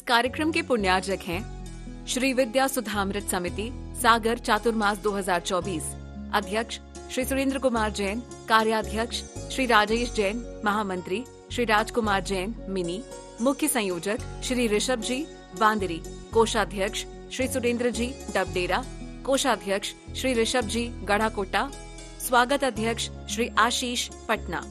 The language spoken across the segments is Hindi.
कार्यक्रम के पुण्यार्जक हैं श्री विद्या सुधामृत समिति सागर चातुर्मास 2024, अध्यक्ष श्री सुरेंद्र कुमार जैन, कार्याध्यक्ष श्री राजेश जैन, महामंत्री श्री राजकुमार जैन मिनी, मुख्य संयोजक श्री ऋषभ जी बांदरी, कोषाध्यक्ष श्री सुरेंद्र जी डबडेरा, कोषाध्यक्ष श्री ऋषभ जी गढ़ाकोटा, स्वागत अध्यक्ष श्री आशीष पटना,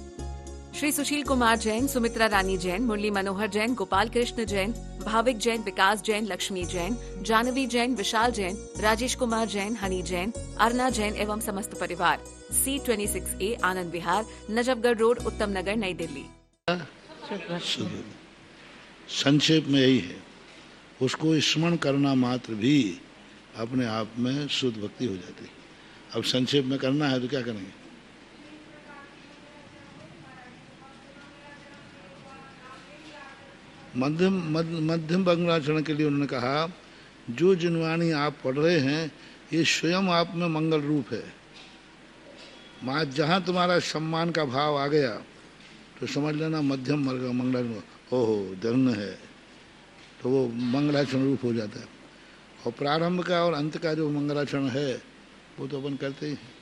श्री सुशील कुमार जैन, सुमित्रा रानी जैन, मुरली मनोहर जैन, गोपाल कृष्ण जैन, भाविक जैन, विकास जैन, लक्ष्मी जैन, जानवी जैन, विशाल जैन, राजेश कुमार जैन, हनी जैन, अर्ना जैन एवं समस्त परिवार, C26A आनंद विहार, नजफगढ़ रोड, उत्तम नगर, नई दिल्ली। संक्षेप में यही है, उसको स्मरण करना मात्र भी अपने आप में शुद्ध भक्ति हो जाती है। अब संक्षेप में करना है तो क्या करेंगे? मध्यम मंगलाचरण के लिए उन्होंने कहा, जो जिनवाणी आप पढ़ रहे हैं ये स्वयं आप में मंगल रूप है। माँ जहाँ तुम्हारा सम्मान का भाव आ गया तो समझ लेना मध्यम मंगल ओहो धन्य है, तो वो मंगलाचरण रूप हो जाता है। और प्रारंभ का और अंत का जो मंगलाचरण है वो तो अपन करते ही हैं।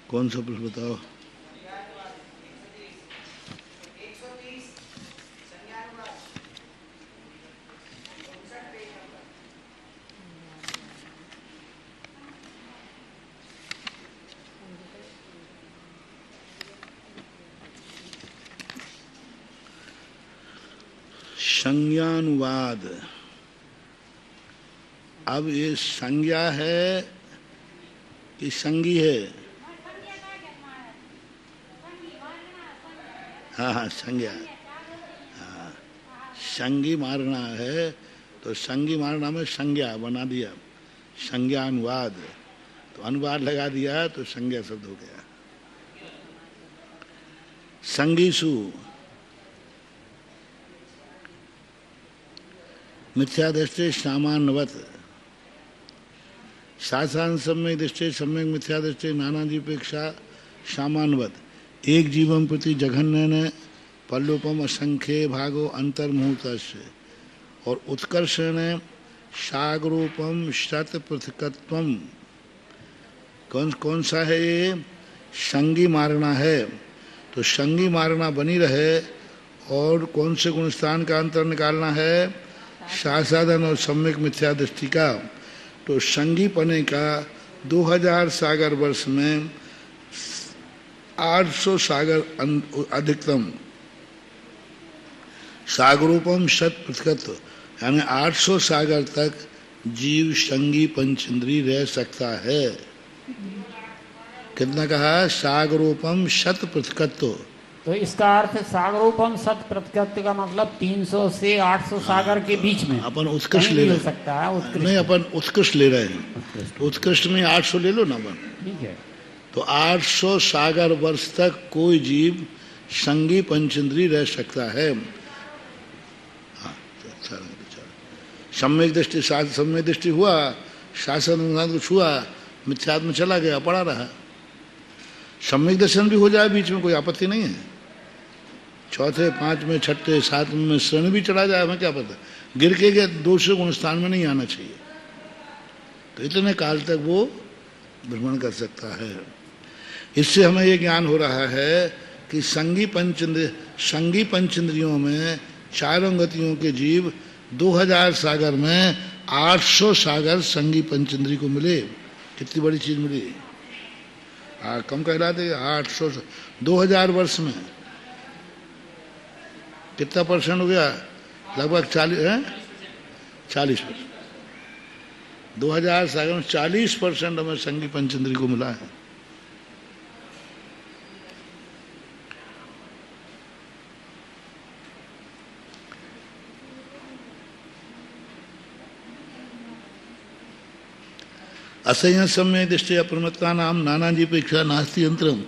कौन सा प्रश्न बताओ? संज्ञानुवाद। अब ये संज्ञा है कि संगी है? हाँ, संज्ञा। हाँ, संगी मारना है तो संगी मारना में संज्ञा बना दिया, संज्ञा अनुवाद, तो अनुवाद लगा दिया तो संज्ञा शब्द हो गया। संगीसु मिथ्या दृष्टि सामान्यवत, शासन सम्यक दृष्टि सम्यक मिथ्या दृष्टि नाना जीपेक्षा सामान्यवत, एक जीवन प्रति जघन्य पल्लुपम असंख्य भागो अंतर्मुहूर्तस्य, और उत्कर्षण सागरूपम शत पृथकत्वम। कौन सा है ये? संगी मारना है, तो संगी मारना बनी रहे। और कौन से गुणस्थान का अंतर निकालना है? साधन और सम्यक मिथ्या दृष्टि का। तो संगी पने का 2000 सागर वर्ष में 800 सागर अधिकतम, सागरूपम शत पृथकत्व, यानी 800 सागर तक जीव संगी पंचेंद्री रह सकता है। कितना कहा? सागरूपम शत पृथकत्व। तो इसका अर्थ सागरोपम शत प्रतिशत का मतलब 300 से 800 सागर के बीच में अपन उत्कृष्ट ले सकता है। नहीं, अपन उत्कृष्ट ले रहे हैं, तो उत्कृष्ट में 800 ले लो ना अपन। ठीक है, तो 800 सागर वर्ष तक कोई जीव संगी पंचेंद्री रह सकता है। हाँ, सम्यक दृष्टि, सम्यक दृष्टि हुआ, शासन को छुआ, मिथ्यात्म में चला गया, पड़ा रहा। सम्यक दर्शन भी हो जाए बीच में, कोई आपत्ति नहीं है। चौथे, पांचवें, छठे, सातवें में शरण भी चढ़ा जाए, हमें क्या पता, गिर के गए, 200 गुणस्थान में नहीं आना चाहिए। तो इतने काल तक वो भ्रमण कर सकता है। इससे हमें ये ज्ञान हो रहा है कि संगी पंचेंद्रियों में चारों गतियों के जीव 2000 सागर में 800 सागर संगी पंचेंद्री को मिले। कितनी बड़ी चीज मिली। कम कहलाते 800, 2000 वर्ष में कितना परसेंट हो गया? लगभग 40%। 2000 सागर में 40% हमें संगी पंचेंद्री को मिला है। असह्य सम्य दृष्टि अप्रमत्ता नाम नाना जीपेक्षा नास्ति यंत्रम।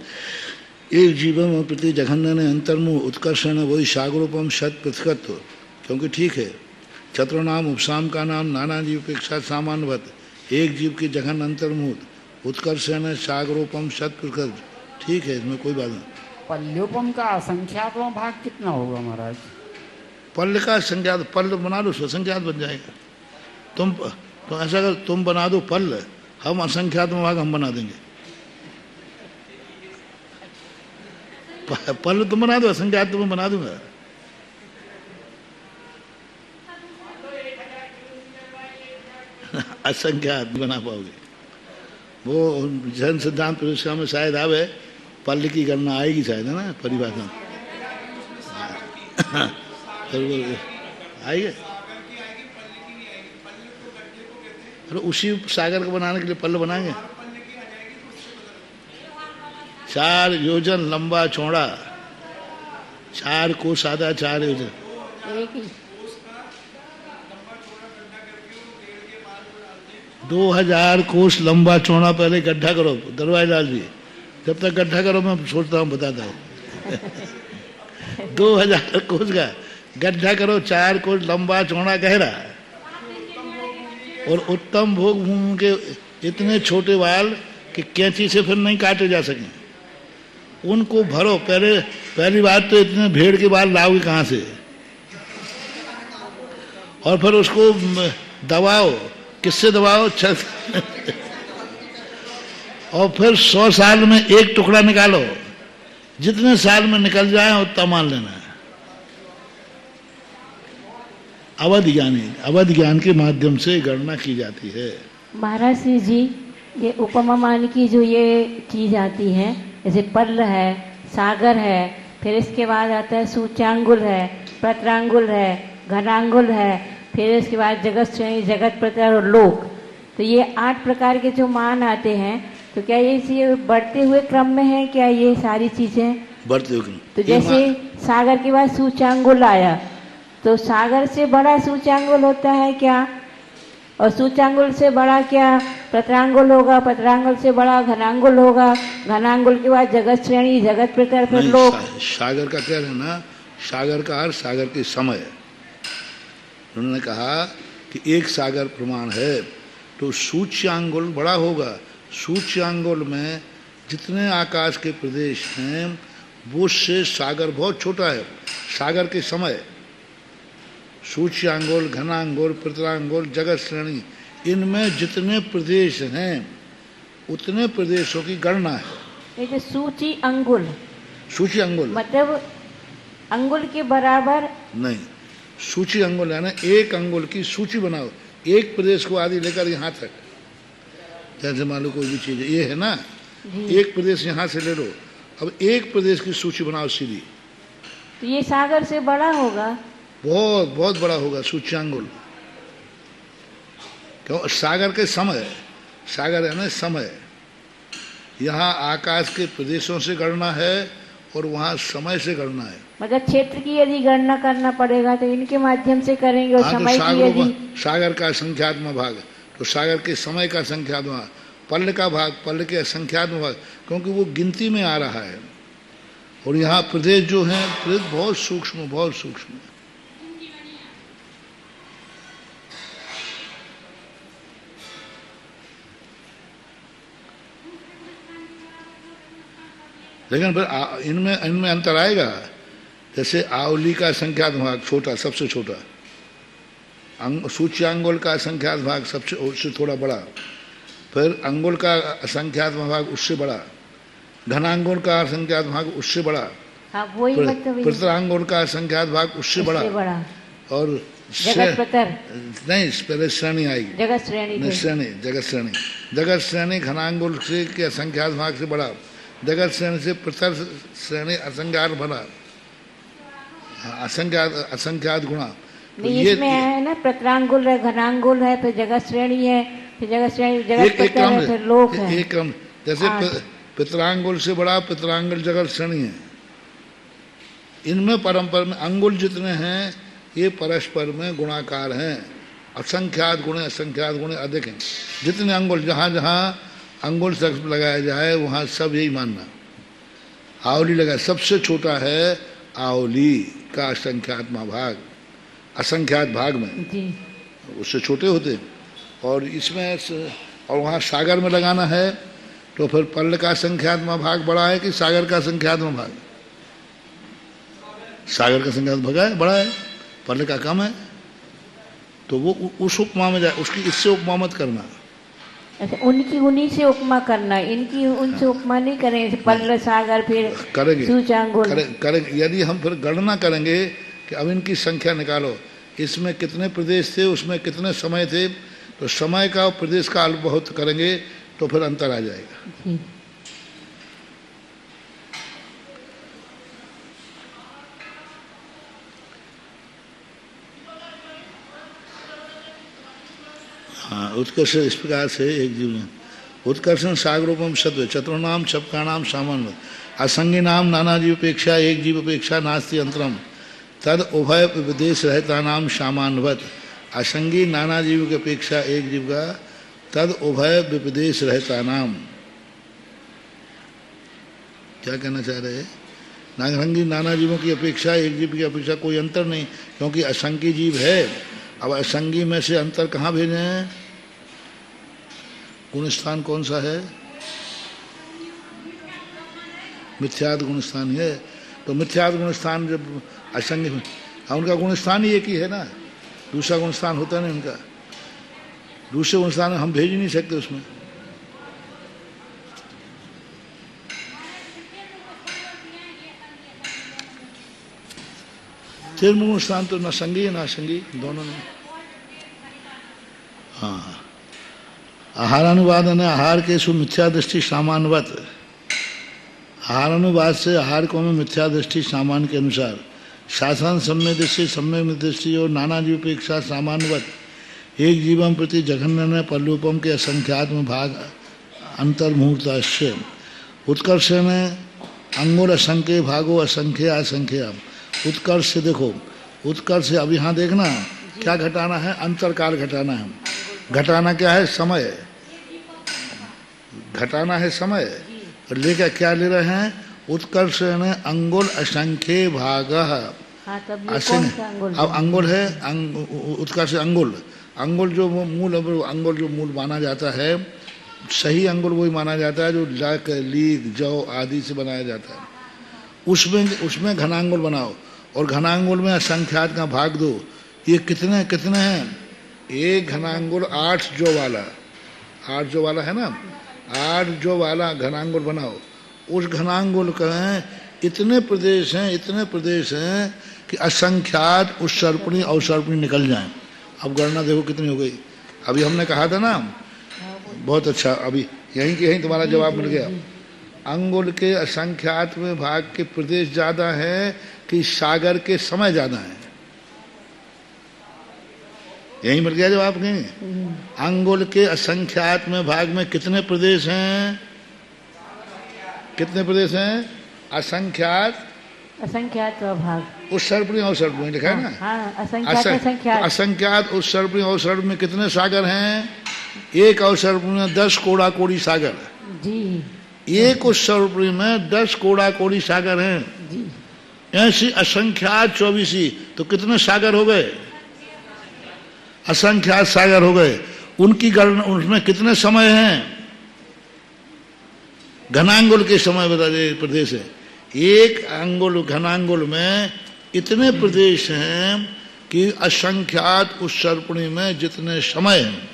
एक जीवम प्रति जघन्य ने अंतर्मुह उत्कर्षण वही सागरूपम शत पृथकत्व, क्योंकि ठीक है चतुर्नाम उपसाम का नाम नाना जीव अपेक्षा सामान्यवत, एक जीव की जघन अंतर्मुह उत्कर्षण सागरूपम शत पृथक, ठीक है, इसमें कोई बात नहीं। पल्योपम का असंख्यात्म भाग कितना होगा महाराज? पल्ल का संख्यात, पल्ल बना दो संख्यात बन जाएगा। तुम तो ऐसा कर, तुम बना दो पल्ल, हम असंख्यात्म भाग हम बना देंगे। पल्ल तुम बना दो, असंख्यात तुम बना दूंगा। असंख्यात बना पाओगे, वो जन सिद्धांत पुरस्कार में शायद आवे, पल्ल की गणना आएगी शायद, है ना, परिभाषा आएगी। अरे उसी सागर को बनाने के लिए पल्ल बनाएंगे। 4 योजन लंबा चौड़ा, 4 को सादा 4 योजन, एक ही 2000 कोस लंबा चौड़ा। पहले गड्ढा करो दरवाजा लाल जी, जब तक गड्ढा करो मैं सोचता हूँ, बताता हूँ। 2000 कोस का गड्ढा करो, 4 कोस लंबा चौड़ा गहरा, और उत्तम भोग भूमि के इतने छोटे बाल कि कैंची से फिर नहीं काटे जा सके, उनको भरो। पहली बात तो इतने भेड़ के बाल लाओगे कहाँ से, और फिर उसको दबाओ, किससे दबाओ, छत और फिर 100 साल में एक टुकड़ा निकालो, जितने साल में निकल जाए उतना मान लेना है। अवध ज्ञान के माध्यम से गणना की जाती है। महाराज श्री जी, ये उपमा मान की जो ये की जाती है, जैसे पल्ल है, सागर है, फिर इसके बाद आता है सूचांगुल है, प्रत्रांगुल है, घनांगुल है, फिर इसके बाद जगत श्रेणी, जगत प्रतर और लोक, तो ये 8 प्रकार के जो मान आते हैं, तो क्या ये बढ़ते हुए क्रम में है क्या ये सारी चीजें? बढ़ते हुए। तो जैसे सागर के बाद सूचांगुल आया, तो सागर से बड़ा सूचांगुल होता है क्या? और सूचांगुल से बड़ा क्या प्रत्रांगुल होगा, प्रत्रांगुल से बड़ा घनांगुल होगा, घनांगुल के बाद जगत श्रेणी, जगत प्रतर, फिर लोक। सागर का क्या है ना, सागर का अर्थ सागर के समय। उन्होंने कहा कि एक सागर प्रमाण है, तो सूच्यांगुल बड़ा होगा। सूच्यांगुल में जितने आकाश के प्रदेश हैं वो से सागर बहुत छोटा है। सागर के समय सूच्यांगुल, घनांगुल, प्रत्रांगुल, जगत श्रेणी, इनमें जितने प्रदेश हैं उतने प्रदेशों की गणना है। ये जो सूची अंगुल, सूची अंगुल मतलब अंगुल के बराबर नहीं, सूची अंगुल है ना, एक अंगुल की सूची बनाओ, एक प्रदेश को आदि लेकर यहाँ तक, जैसे मान लो कोई भी चीज ये है ना, एक प्रदेश यहाँ से ले लो, अब एक प्रदेश की सूची बनाओ सीधी, तो ये सागर से बड़ा होगा, बहुत बहुत बड़ा होगा सूच्यांगुल। क्यों? सागर के समय, सागर है ना समय, यहाँ आकाश के प्रदेशों से गणना है और वहाँ समय से गणना है। मतलब क्षेत्र की यदि गणना करना पड़ेगा तो इनके माध्यम से करेंगे, और समय की यदि सागर का संख्यात्मक भाग, तो सागर के समय का संख्यात्मक भाग, पल्ल का भाग, पल्ल के संख्यात्मक भाग, क्योंकि वो गिनती में आ रहा है। और यहाँ प्रदेश जो है, प्रदेश बहुत सूक्ष्म, बहुत सूक्ष्म। लेकिन फिर इनमें अंतर आएगा। जैसे आवली का संख्यात भाग छोटा, सबसे छोटा, सूच्यांगुल का संख्यात भाग सबसे उससे थोड़ा बड़ा, फिर अंगुल का संख्यात भाग उससे बड़ा, घनांगुल का संख्यात भाग उससे बड़ा, प्रत्रांगुल का संख्यात भाग उससे बड़ा, और जगत प्रतर नहीं, पहले श्रेणी आएगी, जगत श्रेणी, श्रेणी, जगत श्रेणी, जगत श्रेणी घनांगुल से के संख्यात भाग से बड़ा, जगत श्रेणी से प्रतर श्रेणी असंख्यात बड़ा, असंख्यात गुणा। तो इसमें है ना, प्रत्रांगुल है, घनांगुल है, फिर जगत श्रेणी है, फिर जगत श्रेणी, जगत प्रतर है, फिर लोक है। एक क्रम, जैसे पितरांगुल से बड़ा पितरांगुल जगत श्रेणी है। इनमें परंपर में अंगुल जितने हैं ये परस्पर में गुणाकार हैं, असंख्यात गुणे, असंख्यात गुणे अधिक हैं। जितने अंगुल, जहाँ जहाँ अंगुल शब्द लगाया जाए वहाँ सब यही मानना। आवली लगा, सबसे छोटा है आवली का असंख्यात भाग, असंख्यात भाग में जी उससे छोटे होते। और इसमें और वहाँ सागर में लगाना है तो फिर पल्ल का संख्यात्मक भाग बड़ा है कि सागर का संख्यात्मक भाग? सागर का संख्यात्मक भाग है बड़ा है, पल्ल का कम है। तो वो उस उपमा में जाए, उसकी इससे उपमा मत करना। अच्छा, उनकी उन्हीं से उपमा करना, इनकी उनसे उपमा नहीं करें, जैसे पल्ल सागर फिर करेंगे सूचांगुल करेंगे। यदि हम फिर गणना करेंगे कि अब इनकी संख्या निकालो, इसमें कितने प्रदेश थे, उसमें कितने समय थे, तो समय का और प्रदेश का बहुत करेंगे तो फिर अंतर आ जाएगा। जी हाँ, उत्कर्ष इस प्रकार से एक जीव में उत्कर्षण सागरूपम सत्व चतुर्नाम छपकानाम सामान्य असंगी नाम नाना जीव अपेक्षा एक जीव अपेक्षा नास्ति अंतरम तद उभय विदेश रहता नाम सामान्यवत। असंगी नाना जीव की अपेक्षा एक जीव का तद उभय विपदेश रहता नाम। क्या कहना चाह रहे हैं? नागरंगी नाना जीवों की अपेक्षा एक जीव की अपेक्षा कोई अंतर नहीं, क्योंकि असंगी जीव है। अब असंगी में से अंतर कहाँ भेजे हैं? गुण स्थान कौन सा है? मिथ्यात गुण स्थान है। तो मिथ्यात गुण स्थान जब असंगी में, उनका गुण स्थान ही एक ही है ना, दूसरा गुण स्थान होता नहीं उनका। दूसरे गुण स्थान हम भेज ही नहीं सकते उसमें। तीन स्थान तो न संगी न असंगी दोनों में। हाँ, आहारानुवाद ने आहार के सु मिथ्या दृष्टि सामान्यवत। आहारानुवाद से आहार को में मिथ्या दृष्टि सामान्य के अनुसार, शासन सम्य दृष्टि सम्यक दृष्टि और नाना जीव अपेक्षा सामान्यवत एक जीवम प्रति जघन्य पल्लूपम के असंख्यात्म भाग अंतर्मुहूर्त उत्कर्ष ने अंगुल असंख्य भागो असंख्य असंख्य। उत्कर्ष से देखो, उत्कर्ष से अब यहाँ देखना क्या घटाना है, अंतरकाल घटाना है। घटाना क्या है? समय। घटाना है समय। और लेकर क्या ले रहे हैं? उत्कर्ष ने अंगुल असंख्य भाग। अब अंगुल है, उत्कर्ष अंगुल, अंगुल जो मूल, अंगुल जो मूल माना जाता है, सही अंगुल वही माना जाता है जो लक लीक जौ आदि से बनाया जाता है। उसमें घनांगुल बनाओ और घनांगुल में असंख्यात का भाग दो। ये कितने कितने हैं? एक घनांगुल 8 जो वाला, 8 जो वाला है ना, 8 जो वाला घनांगुल बनाओ। उस घनांगुल का इतने प्रदेश हैं, इतने प्रदेश हैं कि असंख्यात उत्सर्पणी अवसर्पणी निकल जाएं। अब गणना देखो कितनी हो गई। अभी हमने कहा था ना, बहुत अच्छा, अभी यहीं के यहीं तुम्हारा जवाब मिल गया। अंगुल के असंख्यात में भाग के प्रदेश ज्यादा है कि सागर के समय ज्यादा है? यही मिल गया जवाब। नहीं, अंगुल के असंख्यात में भाग में कितने प्रदेश हैं? कितने प्रदेश हैं? असंख्यात असंख्यात भाग उत्सर्पणी अवसर्पणी लिखा है ना। हाँ, असंख्यात असंख्यात उत्सर्पणी अवसर्पणी में कितने सागर हैं? एक अवसर्पणी में 10 कोड़ा कोड़ी सागर जी। एक उत्सर्पणी में 10 कोड़ा कोड़ी सागर हैं जी। ऐसी असंख्यात 24। तो कितने सागर हो गए? असंख्यात सागर हो गए। उनकी गणना, उसमें कितने समय हैं? घनांगुल के समय बता दे प्रदेश है। एक अंगुल घनांगुल में इतने प्रदेश हैं कि असंख्यात उत्सर्पणी में जितने समय हैं।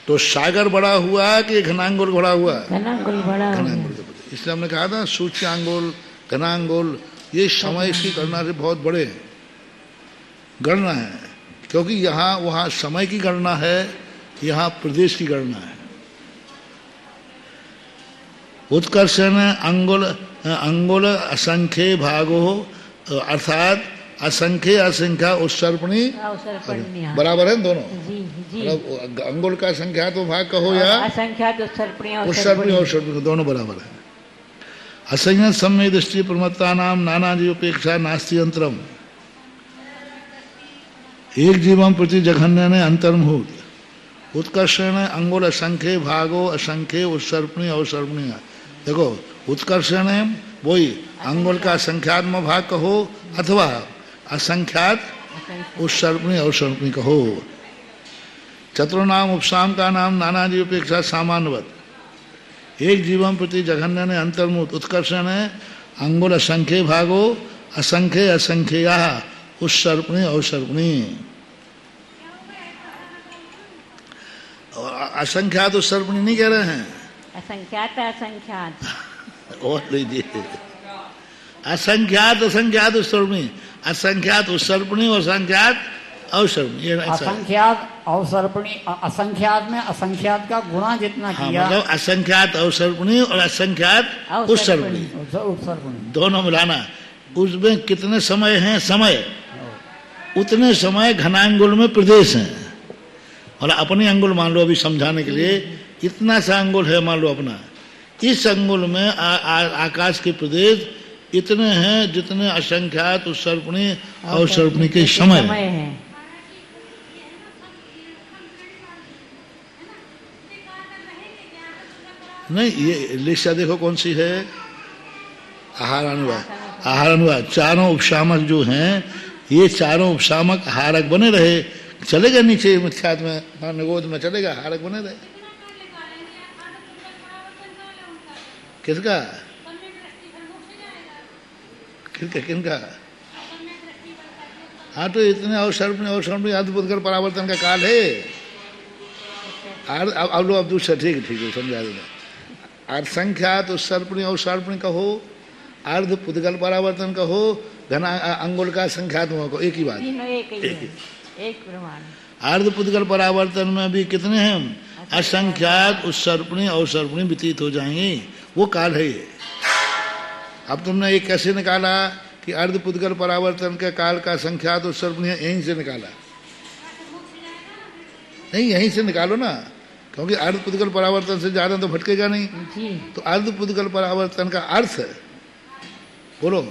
तो सागर बड़ा हुआ कि घनांगुल बड़ा हुआ? घनांगुल बड़ा हुआ। घनांगुल। इसलिए हमने कहा था सूच्यांगुल घनांगुल ये समय की गणना से बहुत बड़े गणना है, क्योंकि यहाँ वहाँ समय की गणना है, यहाँ प्रदेश की गणना है। उत्कर्ष ने अंगुल असंख्य भागो अर्थात असंख्य असंख्या उत्सर्पणी बराबर है दोनों। जी जी। मतलब अंगुल का संख्या तो भाग कहो या असंख्यात उत्सर्पणी उत्सर्पणी दोनों बराबर है। असंख्य सम्य दृष्टि प्रमत्ता नाम नाना जीव अपेक्षा नास्ति अंतरम एक जीवम प्रति जघन्य ने अंतर्मुहूर्त। उत्कर्ष ने अंगुल असंख्य भागो असंख्य उत्सर्पणी अवसर्पणी। देखो उत्कर्ष ने वही अंगुल का असंख्यात्म भाग कहो अथवा असंख्यात उत्सर्पणी अवसर्पणी कहो। चतुर्नाम उपसाम का नाम नाना जीव अपेक्षा सामान्यवत, एक जीवन प्रति जघन्य ने अंतर्मुत उत्कर्षण है। अंगुल असंख्य भागो असंख्य असंख्या उत्सर्पणी अवसर्पणी। असंख्यात उत्सर्पणी नहीं कह रहे हैं, असंख्यात असंख्यात और लीजिए असंख्यात असंख्यात उत्सर्पणी, असंख्यात उत्सर्पणी और असंख्यात अवसर्पणी। असंख्यात अवसर्पणी, असंख्यात में असंख्यात का गुणा जितना हाँ, किया, मतलब असंख्यात अवसर्पणी और असंख्यात उत्सर्पणी उत्सर्पणी दोनों मिलाना। उसमें कितने समय हैं, समय उतने समय घनांगुल में प्रदेश हैं। और अपनी अंगुल मान लो, अभी समझाने के लिए इतना सा अंगुल है मान लो अपना, इस अंगुल में आकाश के प्रदेश इतने हैं जितने असंख्यात उत्सर्पणी अवसर्पणी के समय है। नहीं, ये लिस्टा देखो कौन सी है, आहार अनुवाद। आहार अनुवाद चारों उपशामक जो हैं, ये चारों उपशामक हारक बने रहे, चलेगा नीचे मिथ्यात में निगोद में चलेगा, हारक बने रहे। किसका किनका? हाँ, तो इतने अवसर्पणी अवसर्पणी अद्भुत कर परावर्तन का काल है। अब लो, अब दूसरा ठीक है समझा देगा। असंख्यात उत्सर्पणी अवसर्पणी कहो, अर्ध पुद्गल परावर्तन कहो, घना अंगुल का संख्यात कहो, एक ही बात, एक प्रमाण। अर्ध पुद्गल परावर्तन में भी कितने हैं? असंख्यात उत्सर्पणी अवसर्पणी व्यतीत हो जाएंगे, वो काल है ये। अब तुमने ये कैसे निकाला कि अर्ध पुद्गल परावर्तन के काल का संख्यात उत्सर्पणी यहीं से निकाला? नहीं, यहीं से निकालो ना, क्योंकि अर्ध पुद्गल परावर्तन से ज्यादा तो भटकेगा नहीं जी। तो अर्ध पुद्गल परावर्तन का अर्थ बोलो,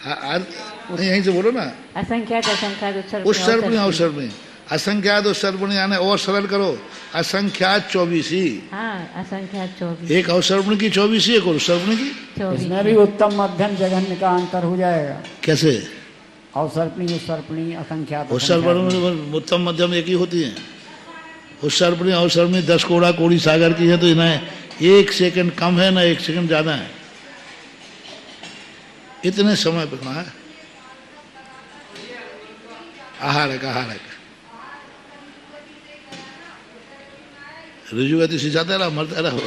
अर्थ नहीं, यहीं से बोलो ना। असंख्यात असंख्यात उत्सर्पणी अवसर्पणी, असंख्यात उत्सर्पणी यानी और सरल करो, असंख्यात 24। हाँ, असंख्यात 24। एक अवसर्पणी की 24, एक और उत्सर्पणी की 24। इसमें भी उत्तम मध्यम जघन्य का अंतर हो जाएगा। कैसे? अवसर्पणी उत्सर्पणी असंख्यात, उत्सर्पणी उत्तम मध्यम एक ही होती है। उत्सर्पणी अवसर्पणी 10 कोड़ा कोड़ी सागर की है, तो इन्हें 1 सेकंड कम है ना 1 सेकंड ज्यादा है, इतने समय पर है। आहारक आहारक रुजुगति से जाता रहा, मरता रहा।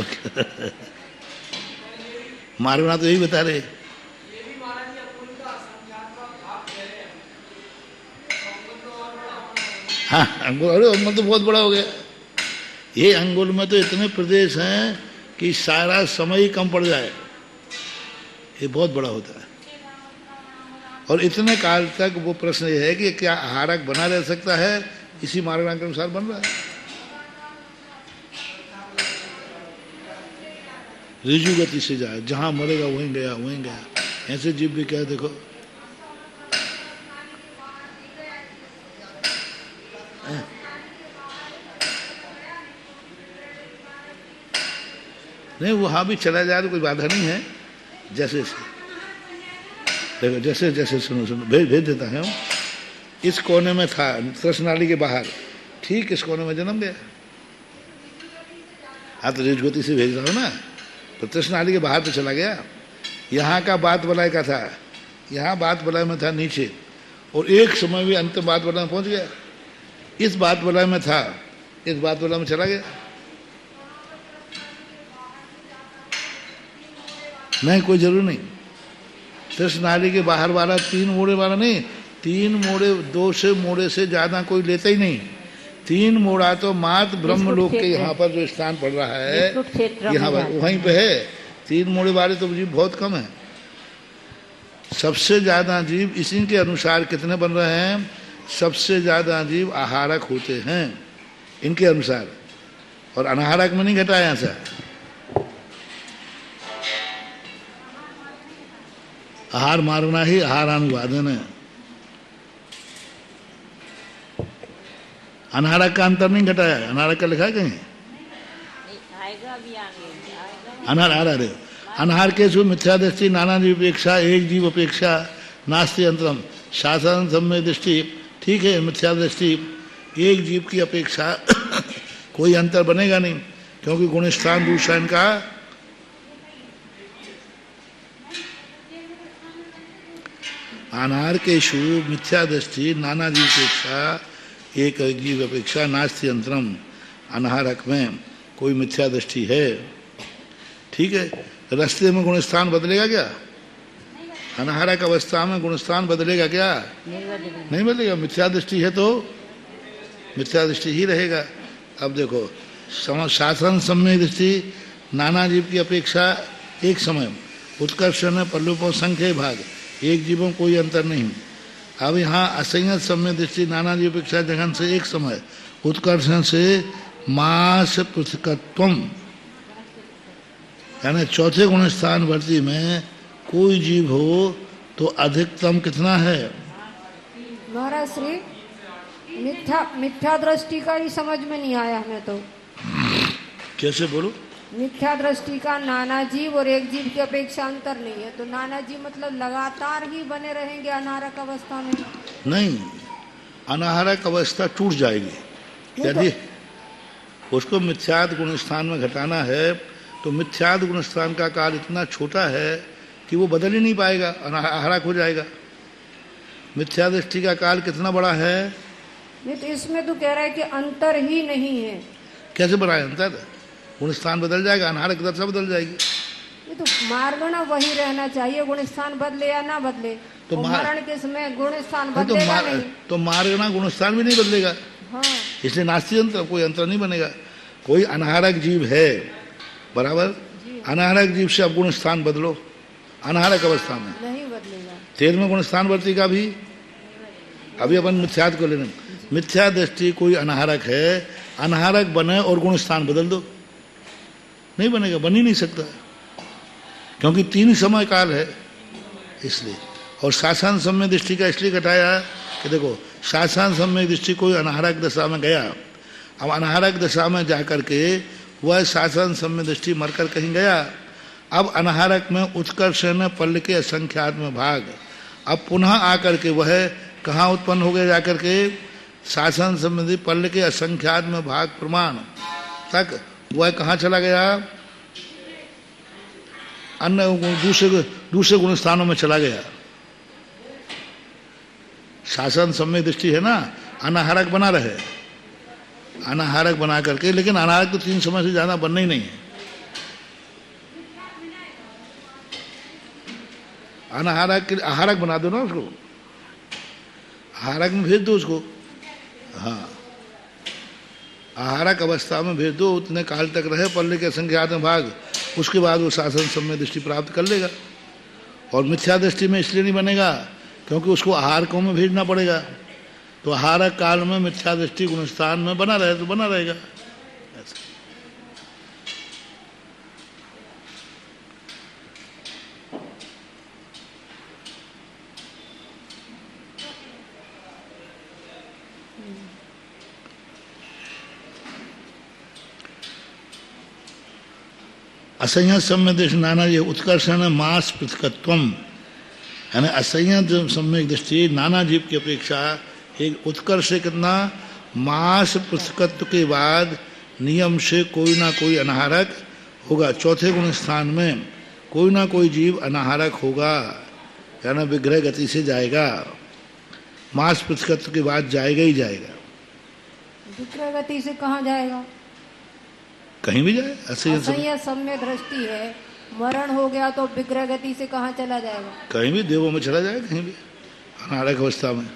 मारना तो यही बता रहे। हाँ, अंगुल, अरे अंगुल तो बहुत बड़ा हो गया। ये अंगुल में तो इतने प्रदेश हैं कि सारा समय ही कम पड़ जाए, ये बहुत बड़ा होता है। और इतने काल तक वो प्रश्न ये है कि क्या आहारक बना रह सकता है? इसी मार्गना के अनुसार बन रहा है। रिजु गति से जाए, जहां मरेगा वहीं गया वहीं गया। ऐसे जीव भी क्या देखो, नहीं वहां भी चला जाए तो कोई बाधा नहीं है। जैसे देखो, जैसे जैसे सुनो भेज देता है। इस कोने में था तृष्णाली के बाहर, ठीक इस कोने में जन्म गया। हाँ, तो रिजगति से भेज रहा हो ना, तो तृष्णाली के बाहर तो चला गया। यहाँ का बात बलाय का था, यहाँ बात बलाय में था नीचे, और एक समय भी अंतिम बात बलाय में पहुंच गया। इस बात बलाय में था, इस बात बलाय में चला गया। नहीं, कोई जरूर नहीं। तृष्णाली के बाहर वाला 3 मोड़े वाला नहीं, 3 मोड़े 2 से मोड़े से ज्यादा कोई लेता ही नहीं। 3 मोड़ा तो मात ब्रह्मलोक के यहाँ पर जो स्थान पड़ रहा है, यहाँ पर वहीं पे है। 3 मोड़े वाले तो जीव बहुत कम है। सबसे ज्यादा जीव इसी के अनुसार कितने बन रहे हैं? सबसे ज्यादा जीव आहारक होते हैं इनके अनुसार, और अनाहारक में नहीं घटाया ऐसा। आहार मारना ही आहारानुवादन है। अनाहारक का अंतर नहीं घटाया। अनाहारक का लिखा है कहीं? अनाहार आ रहे अनाहार केसु मिथ्या दृष्टि नाना जीव अपेक्षा एक जीव अपेक्षा नास्ति अंतरम शासन सम्य दृष्टि। ठीक है, मिथ्या दृष्टि एक जीव की अपेक्षा कोई अंतर बनेगा नहीं, क्योंकि गुण स्थान दूसरा इनका अनाहार केशु मिथ्या दृष्टि नाना जीव अपेक्षा एक जीव अपेक्षा नास्ति अंतरम। अनाहारक में कोई मिथ्या दृष्टि है। ठीक है, रास्ते में गुण स्थान बदलेगा क्या? अनाहारक अवस्था में गुण स्थान बदलेगा क्या? नहीं बदलेगा। मिथ्या दृष्टि है तो मिथ्या दृष्टि ही रहेगा। अब देखो, शासन सम्य दृष्टि नाना जीव की अपेक्षा एक समय उत्कर्ष में पल्लुपों संख्या भाग एक जीवों कोई अंतर नहीं। अब यहाँ असंयत सम्य दृष्टि नाना जीव अपेक्षा जगन से एक समय उत्कर्ष से मास पृथकत्वम, यानी चौथे गुण स्थान वर्ती में कोई जीव हो तो अधिकतम कितना है? महाराज श्री मिथ्या दृष्टि का ही समझ में नहीं आया हमें तो। कैसे बोलो? मिथ्या दृष्टि का नाना जीव और एक जीव की अपेक्षा अंतर नहीं है, तो नाना जीव मतलब लगातार ही बने रहेंगे अनाहारक अवस्था में? नहीं, अनाहारक अवस्था टूट जाएगी। यदि उसको मिथ्याद गुण स्थान में घटाना है तो मिथ्याद गुण स्थान का काल इतना छोटा है कि वो बदल ही नहीं पाएगा, अनाहारक हो जाएगा। मिथ्या दृष्टि का काल कितना बड़ा है? नहीं तो इसमें तो कह रहा है कि अंतर ही नहीं है। कैसे बनाए अंतर? गुण स्थान बदल जाएगा, अनाहारक दशा बदल जाएगी। ये तो मार्गण वही रहना चाहिए, गुण स्थान बदले या ना बदले। तो मरण के समय गुण स्थान बदलेगा नहीं, तो मार्गणा गुण स्थान भी नहीं बदलेगा। हाँ, इसलिए नास्ति अंतर, कोई अंतर नहीं बनेगा। कोई अनाहारक जीव है, बराबर, अनाहारक जीव से अब गुण स्थान बदलो अनाहारक अवस्था में, नहीं बदलेगा। 13वें गुण स्थान वर्ती का भी अभी अपन मिथ्याद को लेना। मिथ्या दृष्टि कोई अनाहारक है, अनाहारक बने और गुण स्थान बदल दो, नहीं बनेगा, बन ही नहीं सकता, क्योंकि 3 समय काल है इसलिए। और शासन सम्य दृष्टि का इसलिए घटाया कि देखो, शासन सम्य दृष्टि कोई अनाहारक दशा में गया, अब अनाहारक दशा में जाकर के वह शासन सम्य दृष्टि मरकर कहीं गया, अब अनाहारक में उत्कर्ष न पल्ल के असंख्यात्म भाग, अब पुनः आकर के वह कहाँ उत्पन्न हो गया? जाकर के शासन संबंधी पल्ल के असंख्यात्म भाग प्रमाण तक वह कहाँ चला गया? अन्य दूसरे गुण स्थानों में चला गया। शासन सम्य दृष्टि है ना, अनाहारक बना रहे, अनाहारक बना करके, लेकिन अनाहारक तो 3 समय से ज्यादा बनना ही नहीं है। अनाहारक के आहारक बना दो ना उसको, आहारक में भेज दो उसको। हाँ, आहारक अवस्था में भेज दो, उतने काल तक रहे पल्ले के असंख्यात्म भाग, उसके बाद वो शासन सम्य दृष्टि प्राप्त कर लेगा। और मिथ्या दृष्टि में इसलिए नहीं बनेगा क्योंकि उसको आहारकों में भेजना पड़ेगा, तो आहारक काल में मिथ्या दृष्टि गुणस्थान में बना रहे तो बना रहेगा। असंयत सम्यक दृष्टि नाना ये उत्कर्षण मास पृथकत्वम, यानी असंयत सम्यक दृष्टि नाना जीव की अपेक्षा एक उत्कर्ष कितना? मास पृथकत्व के बाद नियम से कोई ना कोई अनाहारक होगा। चौथे गुण स्थान में कोई ना कोई जीव अनाहारक होगा, यानी विग्रह गति से जाएगा। मास पृथकत्व के बाद जाएगा ही जाएगा। विग्रह गति से कहाँ जाएगा? कहीं भी जाए। असंयत सम्य दृष्टि है, मरण हो गया तो विग्रह गति से कहाँ चला जाएगा? कहीं भी, देवों में चला जाएगा, कहीं भी। अनाहारक अवस्था में,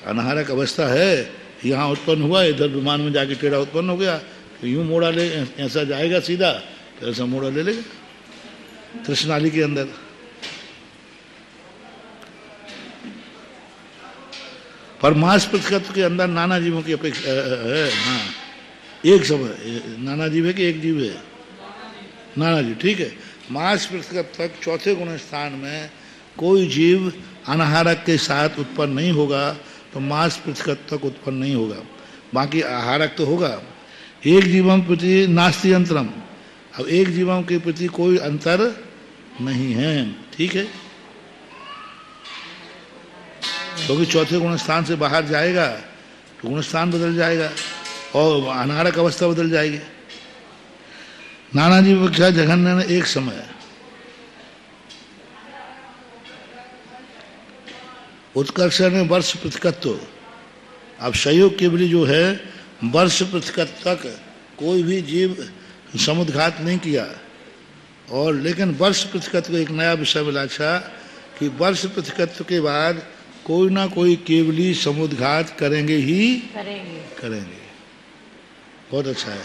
अनाहारक अवस्था है, यहाँ उत्पन्न हुआ, इधर विमान में जाके टेढ़ा उत्पन्न हो गया, तो यूं मोड़ा ले, ऐसा जाएगा सीधा, तो ऐसा मोड़ा ले लेगा तृष्णाली के अंदर। पर मास पृथकत्व के अंदर नाना जीवों की अपेक्षा है। हाँ, एक समय नाना जीव है कि एक जीव है? नाना जीव, ठीक है। मास पृथकत्व तक चौथे गुण स्थान में कोई जीव अनाहारक के साथ उत्पन्न नहीं होगा, तो मास पृथकत्व तक उत्पन्न नहीं होगा, बाकी आहारक तो होगा। एक जीवम प्रति नास्ति अंतरम, अब एक जीवों के प्रति कोई अंतर नहीं है, ठीक है, क्योंकि चौथे गुण स्थान से बाहर जाएगा तो गुण स्थान बदल जाएगा और अनारक अवस्था बदल जाएगी। नाना जीव विपेक्षा जघन्य ने एक समय उत्कर्ष ने वर्ष प्रतिकत्व। अब संयोग केवली जो है वर्ष प्रतिकत्व तक कोई भी जीव समुद्घात नहीं किया, और लेकिन वर्ष प्रतिकत्व एक नया विषय मिला अच्छा कि वर्ष प्रतिकत्व के बाद कोई ना कोई केवली समुद्घात करेंगे ही करेंगे। बहुत अच्छा है।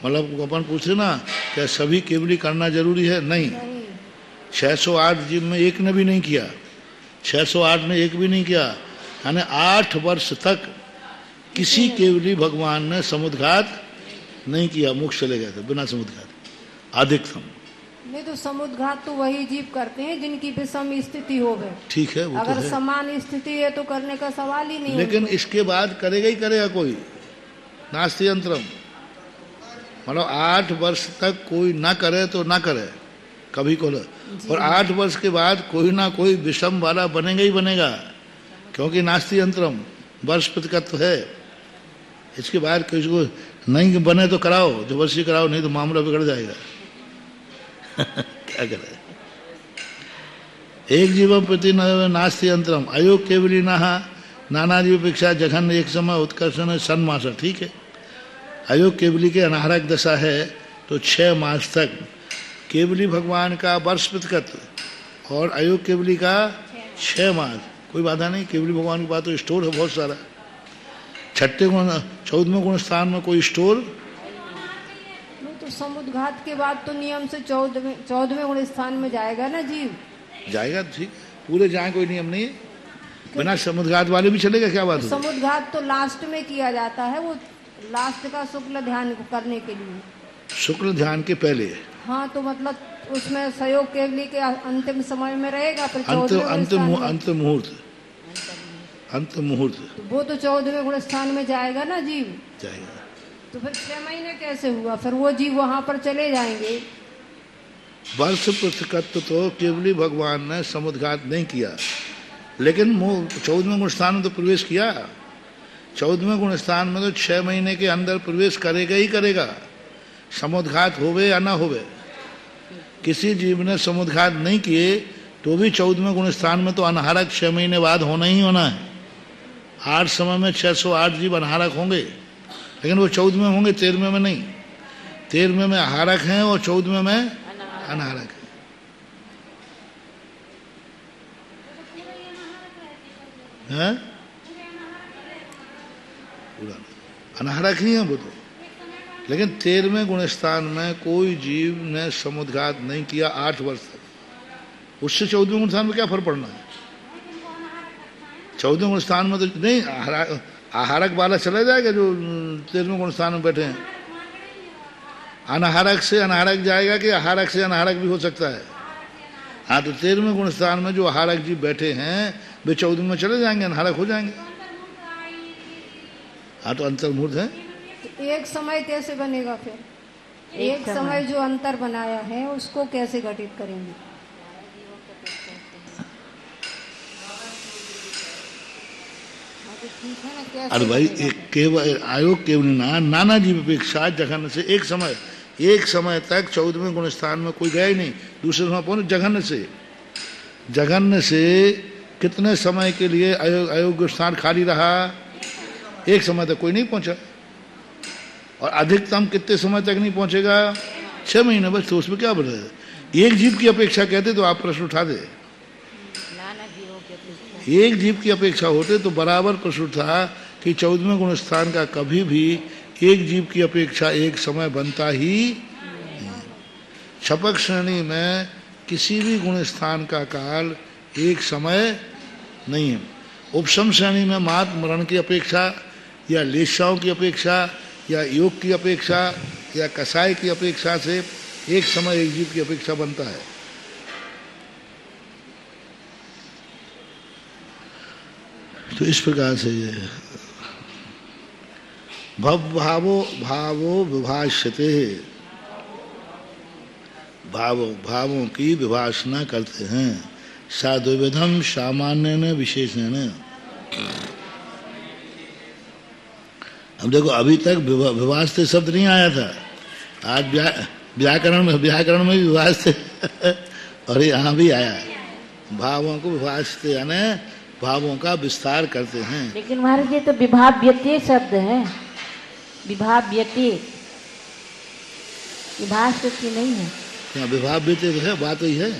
मतलब अपन पूछे ना क्या सभी केवली करना जरूरी है? नहीं, 608 जीव में एक ने भी नहीं किया, 608 ने एक भी नहीं किया, यानी 8 वर्ष तक किसी केवली भगवान ने समुद्घात नहीं किया, मोक्ष चले गए थे बिना समुद्घात अधिकतम। नहीं तो समुद्घात तो वही जीव करते हैं जिनकी विषम स्थिति हो गए, ठीक है, वो अगर तो है। समान स्थिति है तो करने का सवाल ही नहीं। लेकिन इसके बाद करेगा ही करेगा कोई, नास्ति यंत्रम। मतलब 8 वर्ष तक कोई ना करे तो ना करे कभी को, और 8 वर्ष के बाद कोई ना कोई विषम वाला बनेगा ही बनेगा, क्योंकि नास्ति यंत्रम वर्ष प्रतिकत्व है। इसके बाद किसी को नहीं बने तो कराओ, जबरदस्ती कराओ, नहीं तो मामला बिगड़ जाएगा। क्या करे। एक जीव प्रति नास्ति यंत्रम अयोग केवली नाना जीव अपेक्षा जघन्य एक समय उत्कर्षण सन्मास, ठीक है। अयोग केवली के अनाहरक दशा है तो 6 मास तक केवली भगवान का वर्ष प्रतिकत्व और अयोग केवली का 6 मास, कोई बाधा नहीं। केवली भगवान के पास तो स्टोर है बहुत सारा। 14वें गुण स्थान में कोई स्टोर नहीं तो समुद्घात के बाद तो नियम से 14वें गुण स्थान में जाएगा ना जीव, जाएगा, ठीक, पूरे जाए कोई नियम नहीं है, बिना समुद्घात वाले भी चलेगा, क्या बात है। समुद्घात तो लास्ट में किया जाता है, वो लास्ट का शुक्ल ध्यान करने के लिए, शुक्ल ध्यान के पहले। हाँ तो मतलब उसमें सहयोग केवली के अंतिम समय में रहेगा, फिर अंत मुहूर्त तो वो तो 14वें गुण स्थान में जाएगा ना जीव, जाएगा। तो फिर 6 महीने कैसे हुआ, फिर वो जीव वहां पर चले जाएंगे। वर्ष प्रतिकत्व तो केवली भगवान ने समुद्घात नहीं किया, लेकिन 14वें गुण स्थान में तो प्रवेश किया। 14वें गुण स्थान में तो 6 महीने के अंदर प्रवेश करेगा ही करेगा, समुद्घात होवे या ना होवे। किसी जीव ने समुद्घात नहीं किए तो भी 14वें गुण स्थान में तो अनाहरक 6 महीने बाद होना ही होना है। 8 समय में 608 जीव अनाहरक होंगे, लेकिन वो 14वें होंगे, 13वें में नहीं। 13वें में आहारक हैं और 14वें में अनाहरक है। पूरा अनाहरक ही है वो तो, लेकिन 13वें गुण स्थान में कोई जीव ने समुद्घात नहीं किया 8 वर्ष तक। उससे 14वें गुण स्थान में क्या फर्क पड़ना है। 14वें गुण स्थान में तो नहीं, आहारक वाला चला जाएगा जो 13वें गुण स्थान में बैठे हैं। अनाहारक से अनाहारक जाएगा कि आहारक से अनाहारक भी हो सकता है। हाँ तो 13वें गुण स्थान में जो आहारक जी बैठे हैं वे 14वें में चले जाएंगे, अनाहारक हो जाएंगे। हाँ तो अंतर्मुहूर्त है। तो एक समय कैसे बनेगा फिर, एक समय जो अंतर बनाया है उसको कैसे घटित करेंगे। अरे भाई एक केवल आयोग केवल नाना जीव अपेक्षा जघन्य से एक समय तक 14वें गुण स्थान में कोई गया ही नहीं। दूसरे समय पहुंचे जघन्य से कितने समय के लिए अयोग्य स्थान खाली रहा, एक समय तक कोई नहीं पहुंचा। और अधिकतम कितने समय तक नहीं पहुंचेगा, 6 महीने बस। तो उसमें क्या बोल रहे हैं, एक जीव की अपेक्षा कहते तो आप प्रश्न उठा दे। एक जीव की अपेक्षा होते तो बराबर प्रश्न था कि 14वें गुण स्थान का कभी भी एक जीव की अपेक्षा एक समय बनता ही नहीं। छपक श्रेणी में किसी भी गुण स्थान का काल एक समय नहीं है। उपशम श्रेणी में मात मरण की अपेक्षा या लेशाओं की अपेक्षा या योग की अपेक्षा या कसाय की अपेक्षा से एक समय एक जीव की अपेक्षा बनता है। तो इस प्रकार से ये भावो विभाष्यते भावों की विभाषणा करते हैं। साद्विविधम सामान्य विशेषण। अब देखो, अभी तक विभाषते शब्द नहीं आया था, आज व्याकरण में भी विभाषते और यहाँ भी आया। भावों को विभाषते यानी भावों का विस्तार करते हैं। लेकिन महाराज जी तो विभाव्यते शब्द है, विभाव्यते, विभाषते नहीं है। क्या विभाव्यते तो है, बात ही है।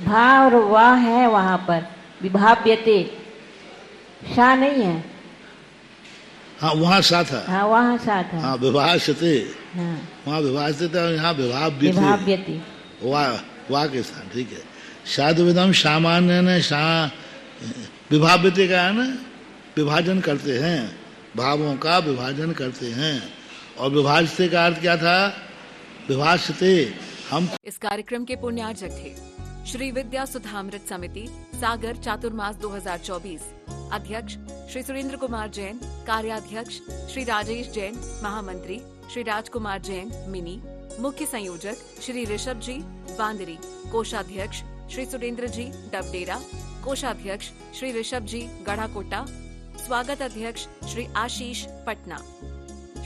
भा और वाह है वहाँ पर, विभाव्यते शा नहीं है। हाँ, वहाँ सा था। हाँ, वहाँ सा था। हाँ, विभाषते, हाँ, वहाँ विभाषते था, यहाँ विभाव्यते, विभाव्यते वाह के स्थान। ठीक है। साधुविदम सामान्य ने विभाव्यते का है ना, विभाजन करते हैं, भावों का विभाजन करते हैं। और विभाजते का अर्थ क्या था? विभाषते। हम इस कार्यक्रम के पुण्यार्जक थे श्री विद्या सुधामृत समिति सागर चातुर्मास 2024, अध्यक्ष श्री सुरेंद्र कुमार जैन, कार्याध्यक्ष श्री राजेश जैन, महामंत्री श्री राजकुमार जैन मिनी, मुख्य संयोजक श्री ऋषभ जी बांदरी, कोषाध्यक्ष श्री सुरेंद्र जी डबडेरा, कोषाध्यक्ष श्री ऋषभ जी गढ़ाकोटा, स्वागत अध्यक्ष श्री आशीष पटना,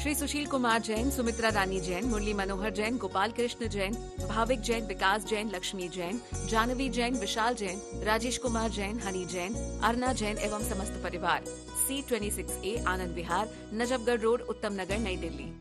श्री सुशील कुमार जैन, सुमित्रा रानी जैन, मुरली मनोहर जैन, गोपाल कृष्ण जैन, भाविक जैन, विकास जैन, लक्ष्मी जैन, जानवी जैन, विशाल जैन, राजेश कुमार जैन, हनी जैन, अर्ना जैन एवं समस्त परिवार। C26A आनंद विहार, नजफगढ़ रोड, उत्तम नगर, नई दिल्ली।